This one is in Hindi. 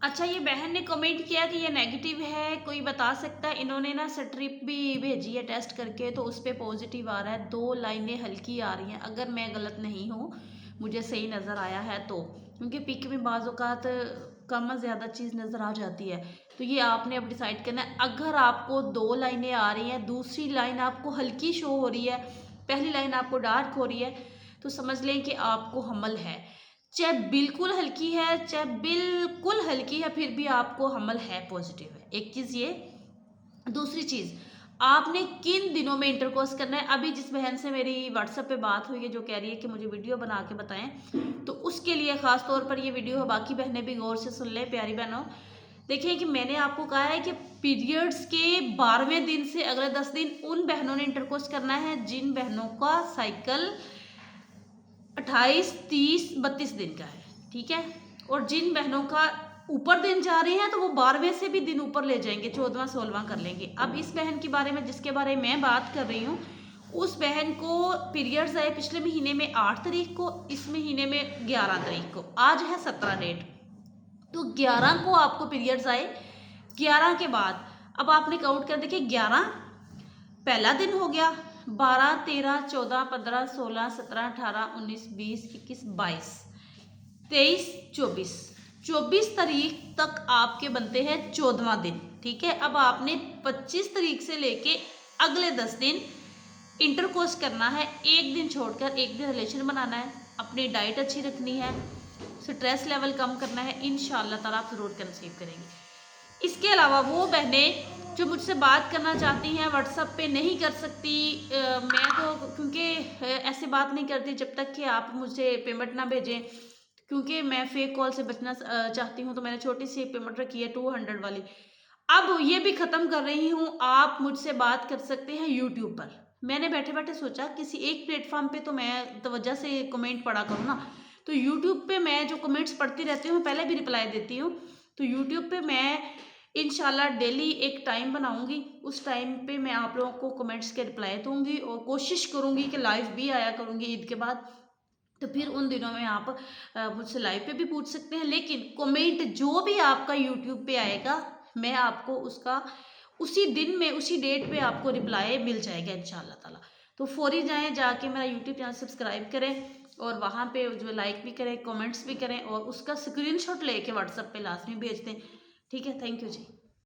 अच्छा, ये बहन ने कमेंट किया कि ये नेगेटिव है, कोई बता सकता है? इन्होंने ना स्ट्रिप भी भेजी है टेस्ट करके, तो उस पे पॉजिटिव आ रहा है, 2 लाइनें हल्की आ रही हैं, अगर मैं गलत नहीं हूँ, मुझे सही नज़र आया है तो। क्योंकि पिक में बाज़ औक़ात कम ज़्यादा चीज़ नज़र आ जाती है, तो ये आपने अब डिसाइड करना है। अगर आपको 2 लाइनें आ रही हैं, दूसरी लाइन आपको हल्की शो हो रही है, पहली लाइन आपको डार्क हो रही है, तो समझ लें कि आपको हमल है। चाहे बिल्कुल हल्की है, चाहे बिल्कुल हल्की है, फिर भी आपको हमल है, पॉजिटिव है। एक चीज़ ये। दूसरी चीज़, आपने किन दिनों में इंटरकोर्स करना है? अभी जिस बहन से मेरी व्हाट्सएप पे बात हुई है, जो कह रही है कि मुझे वीडियो बना के बताएं, तो उसके लिए ख़ास तौर पर ये वीडियो है। बाकी बहनें भी गौर से सुन लें, प्यारी बहनों। देखिए कि मैंने आपको कहा है कि पीरियड्स के 12वें दिन से अगले 10 दिन उन बहनों ने इंटरकोर्स करना है जिन बहनों का साइकिल 28, 30, 32 दिन का है, ठीक है। और जिन बहनों का ऊपर दिन जा रहे हैं, तो वो 12वें से भी दिन ऊपर ले जाएंगे, 14वां 16वां कर लेंगे। अब इस बहन के बारे में, जिसके बारे में मैं बात कर रही हूँ, उस बहन को पीरियड्स आए पिछले महीने में 8 तारीख को, इस महीने में 11 तारीख को, आज है 17 डेट, तो 11 को आपको पीरियड्स आए। 11 के बाद अब आपने काउंट कर देखिए, 11 पहला दिन हो गया, 12, 13, 14, 15, 16, 17, 18, 19, 20, 21, 22, 23, 24, 24 तारीख तक आपके बनते हैं 14वां दिन, ठीक है। अब आपने 25 तारीख से लेके अगले 10 दिन इंटरकोर्स करना है, एक दिन छोड़कर एक दिन रिलेशन बनाना है, अपनी डाइट अच्छी रखनी है, स्ट्रेस लेवल कम करना है, इंशाअल्लाह ताला आप ज़रूर कंसीव करेंगे। इसके अलावा वो बहनें जो मुझसे बात करना चाहती हैं, व्हाट्सएप पे नहीं कर सकती, मैं तो क्योंकि ऐसे बात नहीं करती जब तक कि आप मुझे पेमेंट ना भेजें, क्योंकि मैं फेक कॉल से बचना चाहती हूँ, तो मैंने छोटी सी पेमेंट रखी है 200 वाली। अब ये भी ख़त्म कर रही हूँ। आप मुझसे बात कर सकते हैं यूट्यूब पर। मैंने बैठे बैठे सोचा किसी एक प्लेटफॉर्म पे तो मैं तवज्जो से कमेंट पढ़ा करूँ ना, तो यूट्यूब पे मैं जो कमेंट्स पढ़ती रहती हूँ, पहले भी रिप्लाई देती हूँ, तो यूट्यूब पे मैं इंशाल्लाह डेली एक टाइम बनाऊंगी, उस टाइम पे मैं आप लोगों को कमेंट्स के रिप्लाई दूंगी, और कोशिश करूंगी कि लाइव भी आया करूंगी ईद के बाद। तो फिर उन दिनों में आप मुझसे लाइव पे भी पूछ सकते हैं, लेकिन कमेंट जो भी आपका यूट्यूब पे आएगा, मैं आपको उसका उसी दिन में उसी डेट पे आपको रिप्लाई मिल जाएगा इंशाल्लाह ताला। तो फौरी जाएं, जाके मेरा यूट्यूब चैनल सब्सक्राइब करें, और वहाँ पे जो लाइक भी करें, कमेंट्स भी करें, और उसका स्क्रीनशॉट लेके व्हाट्सएप पे लाजमी भेज दें, ठीक है। Thank you ji.